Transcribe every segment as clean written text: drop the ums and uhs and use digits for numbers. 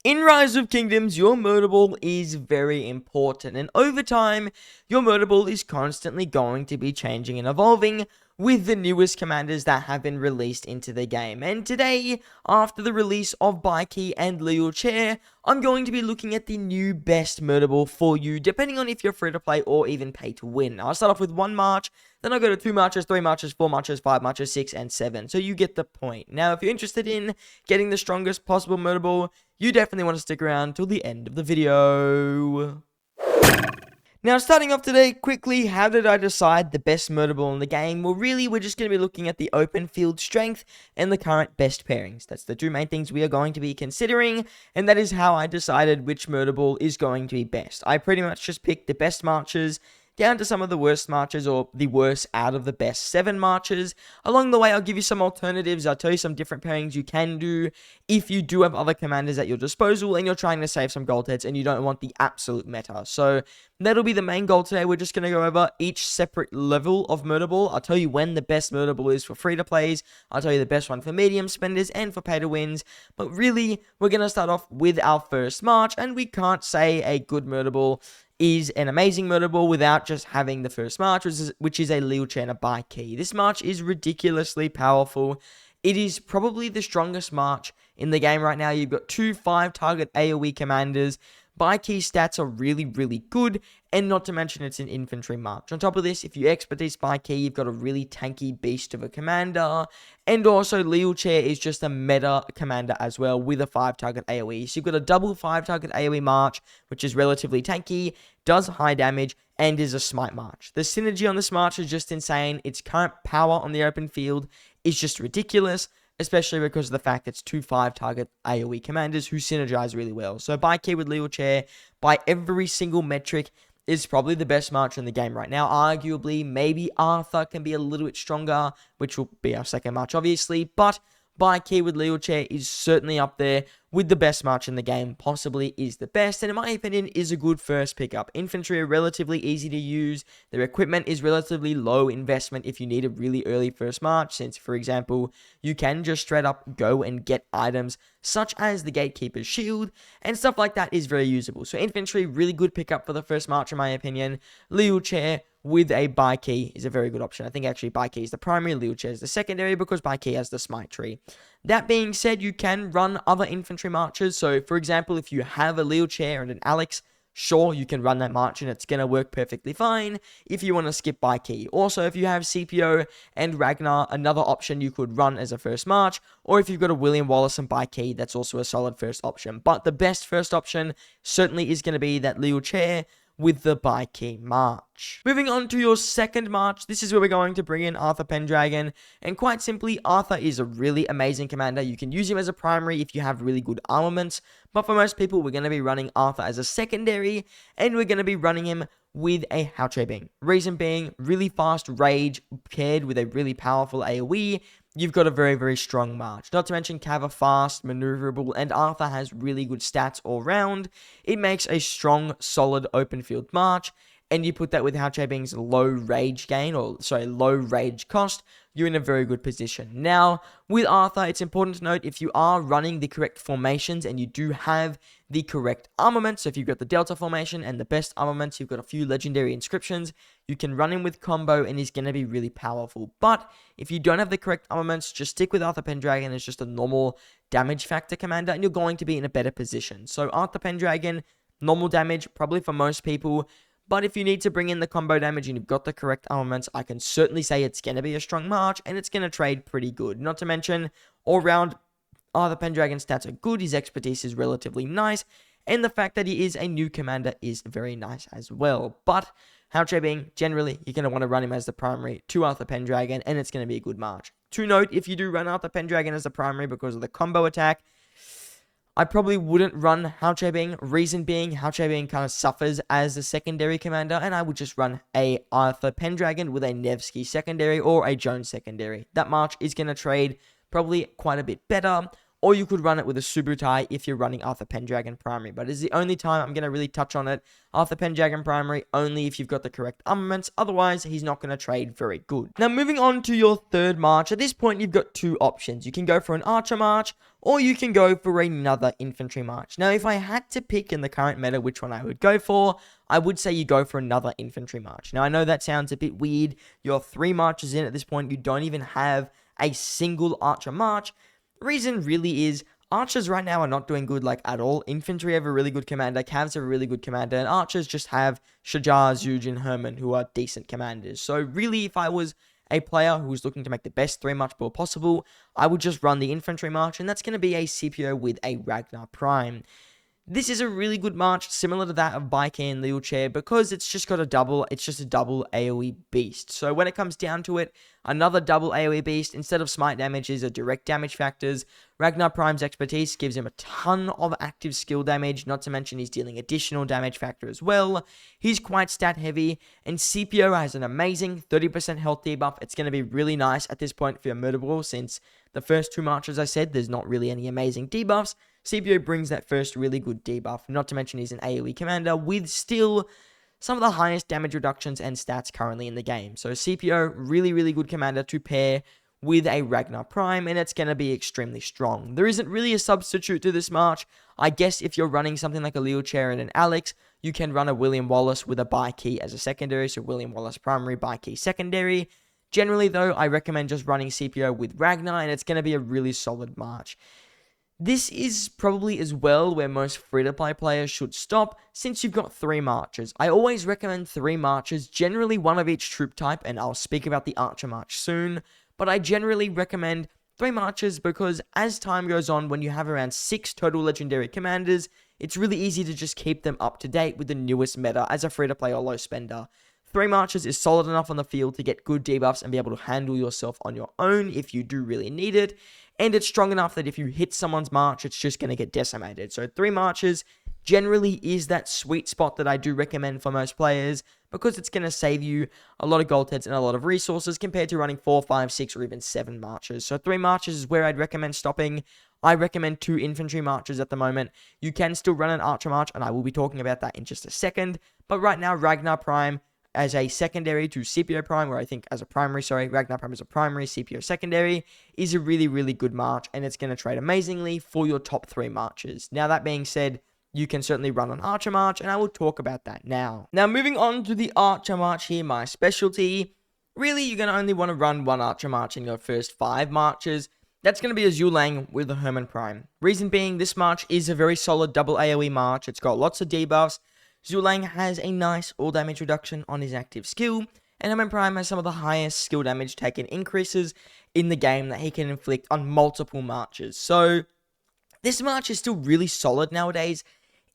In Rise of Kingdoms, your Murderball is very important, and over time, your Murderball is constantly going to be changing and evolving with the newest commanders that have been released into the game. And today, after the release of Baiki and Leo Chair, I'm going to be looking at the new best Murderball for you, depending on if you're free to play or even pay to win. I'll start off with 1 march, then I'll go to 2 marches, 3 marches, 4 marches, 5 marches, 6, and 7. So you get the point. Now, if you're interested in getting the strongest possible Murderball, you definitely want to stick around till the end of the video. Now, starting off today, quickly, how did I decide the best Murderball in the game? Well, really, we're just going to be looking at the open field strength and the current best pairings. That's the 2 main things we are going to be considering, and that is how I decided which Murderball is going to be best. I pretty much just picked the best marches down to some of the worst marches, or the worst out of the best 7 marches. Along the way, I'll give you some alternatives. I'll tell you some different pairings you can do if you do have other commanders at your disposal and you're trying to save some gold heads and you don't want the absolute meta. So that'll be the main goal today. We're just going to go over each separate level of Murderball. I'll tell you when the best Murderball is for free-to-plays. I'll tell you the best one for medium spenders and for pay-to-wins. But really, we're going to start off with our first march, and we can't say a good Murderball is an amazing Murderball without just having the first march, which is a Leo Chair by key. This march is ridiculously powerful. It is probably the strongest march in the game right now. You've got 2 5-target AoE commanders. By key stats are really, really good, and not to mention it's an infantry march. On top of this, if you expertise by key, you've got a really tanky beast of a commander, and also Leo Chair is just a meta commander as well with a 5-target AoE. So you've got a double 5-target AoE march, which is relatively tanky, does high damage, and is a smite march. The synergy on this march is just insane. Its current power on the open field is just ridiculous, especially because of the fact it's 2 5-target AoE commanders who synergize really well. So by key with Leo Chair, by every single metric, is probably the best march in the game right now. Arguably, maybe Arthur can be a little bit stronger, which will be our second march, obviously, but by key with Leo Chair is certainly up there with the best march in the game, possibly is the best, and in my opinion is a good first pickup. Infantry are relatively easy to use, their equipment is relatively low investment if you need a really early first march, since for example, you can just straight up go and get items such as the Gatekeeper's Shield, and stuff like that is very usable. So infantry, really good pickup for the first march in my opinion. Leo Chair with a by key is a very good option. I think actually by key is the primary, Leo Chair is the secondary, because by key has the smite tree. That being said, you can run other infantry marches. So for example, if you have a Leo Chair and an Alex, sure, you can run that march and it's going to work perfectly fine if you want to skip by key. Also, if you have CPO and Ragnar, another option you could run as a first march, or if you've got a William Wallace and by key, that's also a solid first option. But the best first option certainly is going to be that Leo Chair with the by key march. Moving on to your second march, this is where we're going to bring in Arthur Pendragon, and quite simply, Arthur is a really amazing commander. You can use him as a primary if you have really good armaments, but for most people, we're going to be running Arthur as a secondary, and we're going to be running him with a Houche Bing. Reason being, really fast rage paired with a really powerful AoE, you've got a very, very strong march. Not to mention Cav are fast, maneuverable, and Arthur has really good stats all round. It makes a strong, solid open field march, and you put that with Houche Bing's low rage gain, low rage cost, you're in a very good position. Now, with Arthur, it's important to note if you are running the correct formations and you do have the correct armaments, so if you've got the Delta formation and the best armaments, you've got a few legendary inscriptions, you can run him with combo and he's going to be really powerful. But if you don't have the correct armaments, just stick with Arthur Pendragon as just a normal damage factor commander and you're going to be in a better position. So Arthur Pendragon, normal damage, probably for most people. But if you need to bring in the combo damage and you've got the correct armaments, I can certainly say it's going to be a strong march and it's going to trade pretty good. Not to mention, all round, Arthur Pendragon's stats are good, his expertise is relatively nice, and the fact that he is a new commander is very nice as well. But Houche Bing, generally, you're going to want to run him as the primary to Arthur Pendragon, and it's going to be a good march. To note, if you do run Arthur Pendragon as the primary because of the combo attack, I probably wouldn't run Houche Bing. Reason being, Houche Bing kind of suffers as the secondary commander, and I would just run a Arthur Pendragon with a Nevsky secondary or a Jones secondary. That march is going to trade probably quite a bit better, or you could run it with a Subutai if you're running Arthur Pendragon primary, but it's the only time I'm going to really touch on it. Arthur Pendragon primary only if you've got the correct armaments, otherwise he's not going to trade very good. Now moving on to your third march, at this point you've got 2 options. You can go for an Archer march, or you can go for another infantry march. Now, if I had to pick in the current meta which one I would go for, I would say you go for another infantry march. Now, I know that sounds a bit weird. You're 3 marches in at this point. You don't even have a single archer march. The reason really is archers right now are not doing good like at all. Infantry have a really good commander, Cavs have a really good commander, and archers just have Shajar, Zuj, and Herman, who are decent commanders. So really, if I was a player who was looking to make the best 3 march build possible, I would just run the infantry march, and that's going to be a CPO with a Ragnar Prime. This is a really good march, similar to that of Baike and Wheelchair, because it's just a double AoE beast. So when it comes down to it, another double AoE beast, instead of smite damage, is a direct damage factors. Ragnar Prime's expertise gives him a ton of active skill damage, not to mention he's dealing additional damage factor as well. He's quite stat heavy, and CPO has an amazing 30% health debuff. It's going to be really nice at this point for your Murderball, since the first 2 marches I said, there's not really any amazing debuffs. CPO brings that first really good debuff, not to mention he's an AoE commander with still some of the highest damage reductions and stats currently in the game. So CPO, really good commander to pair with a Ragnar Prime, and it's going to be extremely strong. There isn't really a substitute to this march. I guess if you're running something like a Wheelchair and an Alex, you can run a William Wallace with a Baike as a secondary, so William Wallace primary, Baike secondary. Generally though, I recommend just running CPO with Ragnar, and it's going to be a really solid march. This is probably as well where most free-to-play players should stop, since you've got 3 marches. I always recommend 3 marches, generally one of each troop type, and I'll speak about the Archer March soon, but I generally recommend 3 marches because as time goes on, when you have around 6 total legendary commanders, it's really easy to just keep them up to date with the newest meta as a free-to-play or low spender. 3 marches is solid enough on the field to get good debuffs and be able to handle yourself on your own if you do really need it. And it's strong enough that if you hit someone's march, it's just going to get decimated. So 3 marches generally is that sweet spot that I do recommend for most players, because it's going to save you a lot of gold heads and a lot of resources compared to running 4, 5, 6, or even 7 marches. So 3 marches is where I'd recommend stopping. I recommend 2 infantry marches at the moment. You can still run an archer march, and I will be talking about that in just a second. But right now, Ragnar Prime as a secondary to CPO Prime, or I think as a primary, Ragnar Prime as a primary, CPO secondary, is a really good march, and it's going to trade amazingly for your top 3 marches. Now, that being said, you can certainly run an Archer March, and I will talk about that now. Now, moving on to the Archer March here, my specialty. Really, you're going to only want to run 1 Archer March in your first 5 marches. That's going to be a Zulang with a Herman Prime. Reason being, this march is a very solid double AoE march. It's got lots of debuffs. Zulang has a nice all damage reduction on his active skill, and Herman Prime has some of the highest skill damage taken increases in the game that he can inflict on multiple marches. So, this march is still really solid nowadays.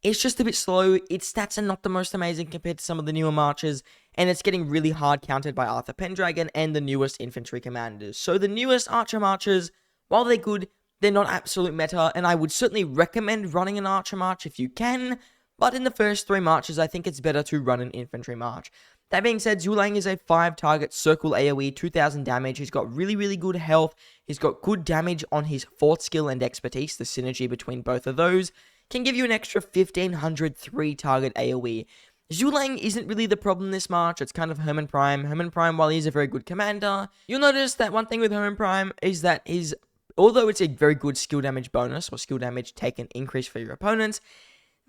It's just a bit slow. Its stats are not the most amazing compared to some of the newer marches, and it's getting really hard countered by Arthur Pendragon and the newest infantry commanders. So the newest archer marches, while they're good, they're not absolute meta, and I would certainly recommend running an archer march if you can, but in the first 3 marches, I think it's better to run an infantry march. That being said, Zulang is a 5-target circle AoE, 2000 damage. He's got really good health. He's got good damage on his 4th skill and expertise. The synergy between both of those can give you an extra 1500 3-target AoE. Zulang isn't really the problem this march. It's kind of Herman Prime. Herman Prime, while he's a very good commander, you'll notice that one thing with Herman Prime is that although it's a very good skill damage bonus or skill damage taken increase for your opponents,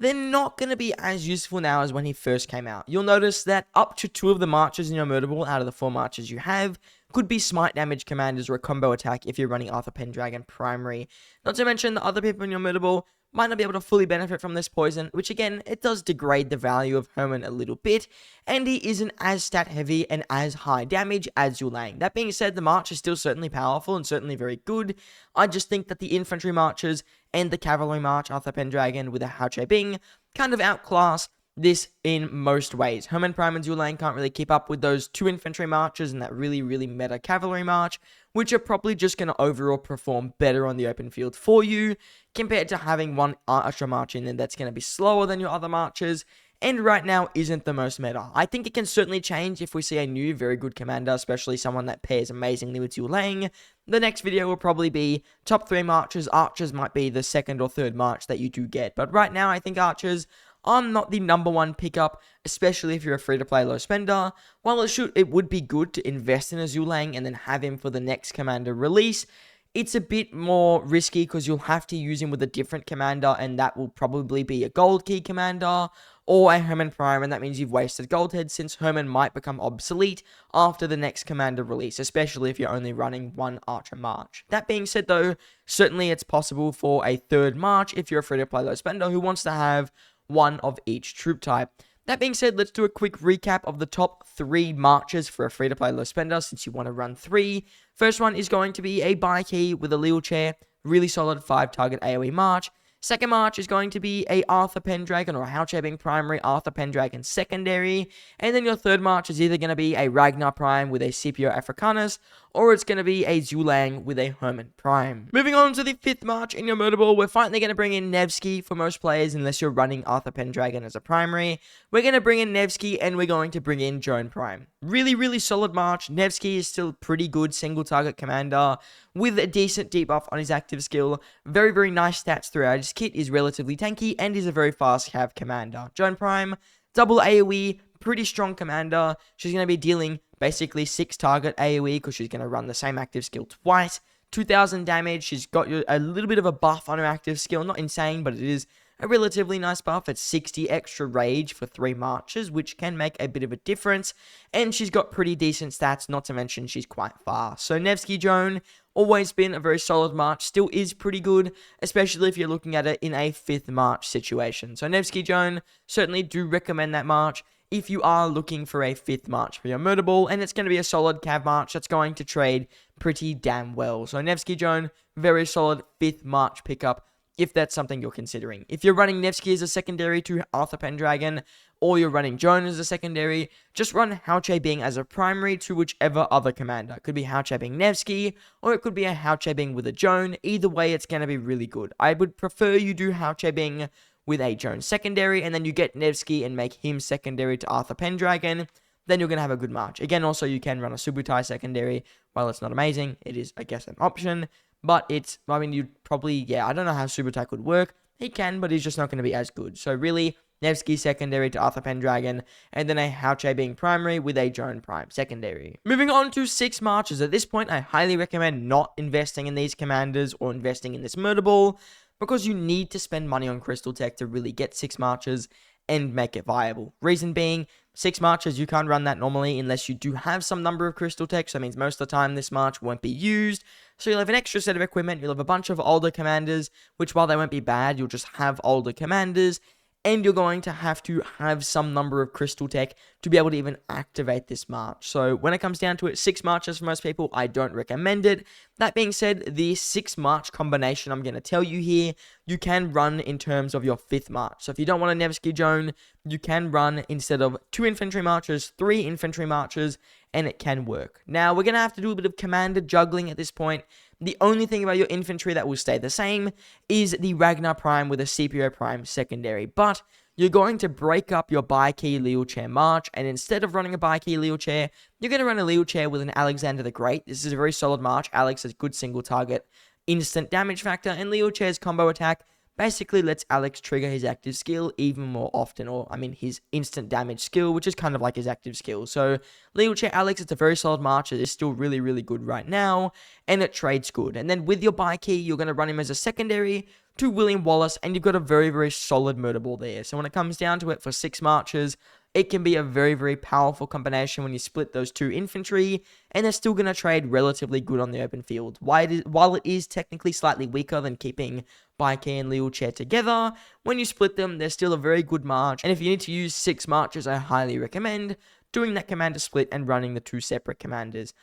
they're not going to be as useful now as when he first came out. You'll notice that up to 2 of the marches in your Murderball out of the 4 marches you have could be smite damage commanders or a combo attack if you're running Arthur Pendragon primary. Not to mention the other people in your Murderball might not be able to fully benefit from this poison, which again, it does degrade the value of Herman a little bit, and he isn't as stat heavy and as high damage as Zulang. That being said, the march is still certainly powerful and certainly very good. I just think that the infantry marches and the cavalry march, Arthur Pendragon with a Hao Che Bing, kind of outclass this in most ways. Herman Prime and Zulang can't really keep up with those 2 infantry marches and that really meta cavalry march, which are probably just going to overall perform better on the open field for you, compared to having 1 archer march in there that's going to be slower than your other marches, and right now isn't the most meta. I think it can certainly change if we see a new very good commander, especially someone that pairs amazingly with Zulang. The next video will probably be top 3 marches. Archers might be the 2nd or 3rd march that you do get, but right now I think archers are not the number 1 pickup, especially if you're a free-to-play low spender. While it would be good to invest in a Zulang and then have him for the next commander release, it's a bit more risky because you'll have to use him with a different commander, and that will probably be a gold key commander or a Herman Prime, and that means you've wasted gold heads since Herman might become obsolete after the next commander release, especially if you're only running one Archer March. That being said though, certainly it's possible for a third March if you're a free-to-play low spender who wants to have one of each troop type. That being said, let's do a quick recap of the top 3 marches for a free-to-play low spender since you want to run 3. First one is going to be a buy key with a Lille chair, really solid 5-target AoE march. Second march is going to be a Arthur Pendragon or a Howche being primary, Arthur Pendragon secondary. And then your third march is either going to be a Ragnar Prime with a Scipio Africanus, or it's going to be a Zulang with a Herman Prime. Moving on to the 5th march in your Murderball, we're finally going to bring in Nevsky for most players unless you're running Arthur Pendragon as a primary. We're going to bring in Nevsky and we're going to bring in Joan Prime. Really solid march. Nevsky is still pretty good single target commander with a decent debuff on his active skill. Very nice stats throughout his kit, is relatively tanky and is a very fast cav commander. Joan Prime, double AoE, pretty strong commander. She's going to be dealing basically 6 target AoE because she's going to run the same active skill twice. 2000 damage. She's got a little bit of a buff on her active skill. Not insane, but it is a relatively nice buff. It's 60 extra rage for 3 marches, which can make a bit of a difference. And she's got pretty decent stats, not to mention she's quite fast. So Nevsky Joan, always been a very solid march, still is pretty good, especially if you're looking at it in a 5th march situation. So Nevsky Joan, certainly do recommend that march if you are looking for a 5th march for your Murderball, and it's going to be a solid cav march that's going to trade pretty damn well. So Nevsky Joan, very solid 5th march pickup if that's something you're considering. If you're running Nevsky as a secondary to Arthur Pendragon, or you're running Joan as a secondary, just run Howche Bing as a primary to whichever other commander. It could be Howche Bing Nevsky, or it could be a Howche Bing with a Joan. Either way, it's going to be really good. I would prefer you do Howche Bing with a Joan secondary, and then you get Nevsky and make him secondary to Arthur Pendragon. Then you're going to have a good march. Again, also, you can run a Subutai secondary. While it's not amazing, it is, I guess, an option. But it's, I mean, you'd probably, yeah, I don't know how Subutai would work. He can, but he's just not going to be as good. So really, Nevsky secondary to Arthur Pendragon, and then a Howche being primary with a Joan Prime secondary. Moving on to 6 marches. At this point, I highly recommend not investing in these commanders or investing in this Murderball, because you need to spend money on Crystal Tech to really get 6 marches and make it viable. Reason being, 6 marches, you can't run that normally unless you do have some number of Crystal Tech, so that means most of the time this march won't be used. So you'll have an extra set of equipment, you'll have a bunch of older commanders, which while they won't be bad, you'll just have older commanders, and you're going to have some number of Crystal Tech to be able to even activate this march. So when it comes down to it, 6 marches for most people, I don't recommend it. That being said, the 6 march combination I'm going to tell you here, you can run in terms of your 5th march. So if you don't want a Nevsky Joan, you can run, instead of 2 infantry marches, 3 infantry marches, and it can work. Now, we're going to have to do a bit of commander juggling at this point. The only thing about your infantry that will stay the same is the Ragnar Prime with a CPO Prime secondary. But you're going to break up your Baikey Lille Chair march, and instead of running a Baikey Lille Chair, you're going to run a Lille Chair with an Alexander the Great. This is a very solid march. Alex has good single target instant damage factor, and Lille Chair's combo attack basically lets Alex trigger his active skill even more often, or I mean his instant damage skill, which is kind of like his active skill. So Lille Chair Alex, it's a very solid march. It is still really good right now, and it trades good. And then with your Baikey, you're going to run him as a secondary to William Wallace, and you've got a very solid Murderball there. So when it comes down to it, for 6 marches, it can be a very powerful combination when you split those 2 infantry, and they're still going to trade relatively good on the open field. While it is technically slightly weaker than keeping Baikey and Lille Chair together, when you split them, they're still a very good march. And if you need to use 6 marches, I highly recommend doing that commander split and running the 2 separate commanders.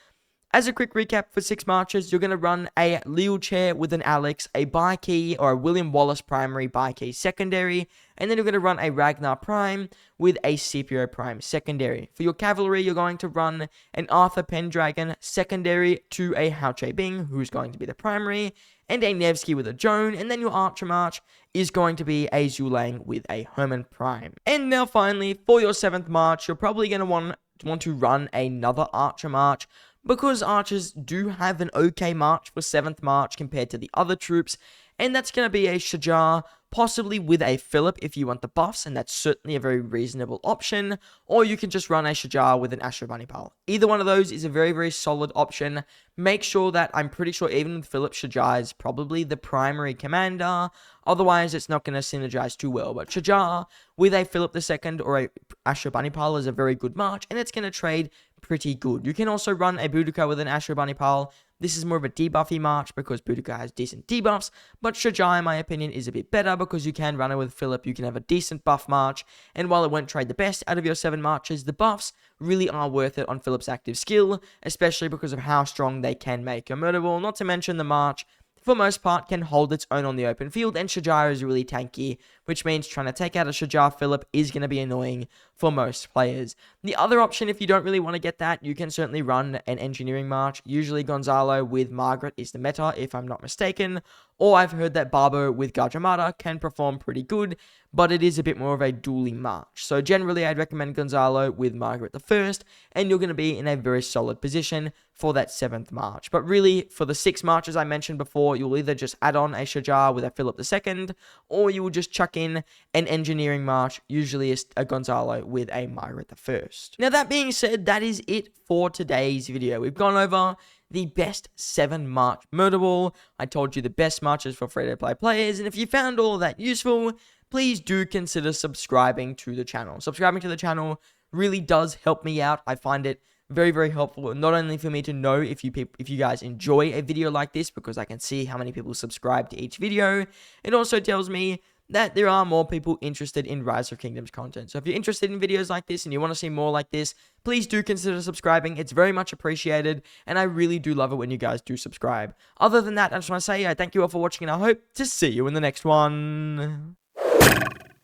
As a quick recap for 6 marches, you're going to run a Lille Chair with an Alex, a Baikey or a William Wallace primary, Baikey secondary, and then you're going to run a Ragnar Prime with a CPO Prime secondary. For your cavalry, you're going to run an Arthur Pendragon secondary to a Howche Bing, who's going to be the primary, and a Nevsky with a Joan, and then your Archer March is going to be a Zulang with a Herman Prime. And now finally, for your 7th march, you're probably going to want to run another Archer March, because archers do have an okay march for 7th march compared to the other troops, and that's going to be a Shajar possibly with a Philip if you want the buffs, and that's certainly a very reasonable option, or you can just run a Shajar with an Ashurbanipal. Either one of those is a very, very solid option. Make sure that, I'm pretty sure even with Philip, Shajar is probably the primary commander, otherwise it's not going to synergize too well, but Shajar with a Philip II or a Ashurbanipal is a very good march, and it's going to trade pretty good. You can also run a Boudica with an Ashurbanipal. This is more of a debuffy march because Boudica has decent debuffs, but Shajar, in my opinion, is a bit better because you can run it with Philip, you can have a decent buff march, and while it won't trade the best out of your 7 marches, the buffs really are worth it on Philip's active skill, especially because of how strong they can make your Murderball, not to mention the march for most part, can hold its own on the open field, and Shajar is really tanky, which means trying to take out a Shajar Philip is going to be annoying for most players. The other option, if you don't really want to get that, you can certainly run an Engineering March. Usually Gonzalo with Margaret is the meta, if I'm not mistaken, or I've heard that Barbo with Gajamada can perform pretty good, but it is a bit more of a dueling march. So generally, I'd recommend Gonzalo with Margaret the First, and you're going to be in a very solid position for that 7th march. But really, for the 6 marches I mentioned before, you'll either just add on a Shajar with a Philip II, or you will just chuck in an Engineering March, usually a Gonzalo with a Margaret the First. Now, that being said, that is it for today's video. We've gone over the best 7 march Murderball. I told you the best marches for free-to-play players, and if you found all of that useful, please do consider subscribing to the channel. Subscribing to the channel really does help me out. I find it very, very helpful, not only for me to know if you guys enjoy a video like this, because I can see how many people subscribe to each video. It also tells me that there are more people interested in Rise of Kingdoms content. So if you're interested in videos like this and you want to see more like this, please do consider subscribing. It's very much appreciated, and I really do love it when you guys do subscribe. Other than that, I just want to say I thank you all for watching, and I hope to see you in the next one.